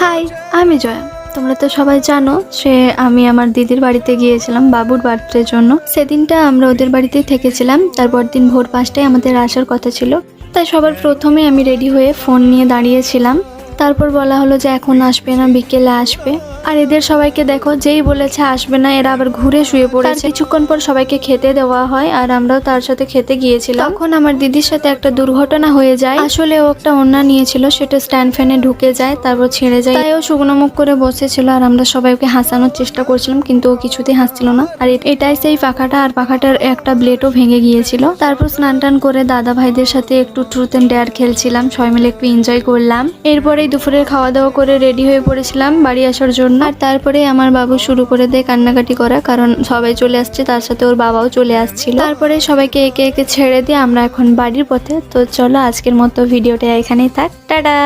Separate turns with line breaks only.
High, আমি জয়া। তোমরা তো সবাই জানো সে আমি আমার দিদির বাড়িতে গিয়েছিলাম বাবুর বার্থডের জন্য। সেদিনটা আমরা ওদের বাড়িতেই থেকেছিলাম। তারপর দিন ভোর 5টায় আমাদের আসার কথা ছিল। তাই সবার প্রথমে আমি রেডি হয়ে ফোন নিয়ে দাঁড়িয়েছিলাম। তারপর বলা হলো যে এখন আসবে না, বিকেলে আসবে। আর এদের সবাইকে দেখো, যেই বলেছে আসবে না এরা আবার ঘুরে শুয়ে পড়েছে। কিছুক্ষণ পর সবাইকে খেতে দেওয়া হয় আর আমরাও তার সাথে খেতে গিয়েছিলাম। তখন আমার দিদির সাথে একটা দুর্ঘটনা হয়ে যায়। আসলে ও একটা ওড়না নিয়েছিল, সেটা স্ট্যান্ড ফ্যানে ঢুকে যায়, তারপর ছেড়ে যায়। তাই ও শুকনো মুখ করে বসেছিল আর আমরা সবাই ওকে হাসানোর চেষ্টা করছিলাম, কিন্তু ও কিছুতেই হাসছিল না। আর এটাই সেই পাখাটা, আর পাখাটার একটা ব্লেডও ভেঙে গিয়েছিল। তারপর স্নান টান করে দাদা ভাইদের সাথে একটু ট্রুথ এন্ড ডেয়ার খেলছিলাম, সবাই মিলে একটু এনজয় করলাম। এরপরেই দুপুরের খাওয়া দাওয়া করে রেডি হয়ে পড়েছিলাম বাড়ি আসার জন্য। আর তারপরে আমার বাবু শুরু করে দেয় কান্নাকাটি করা, কারণ সবাই চলে আসছে, তার সাথে ওর বাবাও চলে আসছিল। তারপরে সবাইকে একে একে ছেড়ে দিয়ে আমরা এখন বাড়ির পথে। তো চলো আজকের মতো ভিডিওটা এখানেই থাক, টাটা।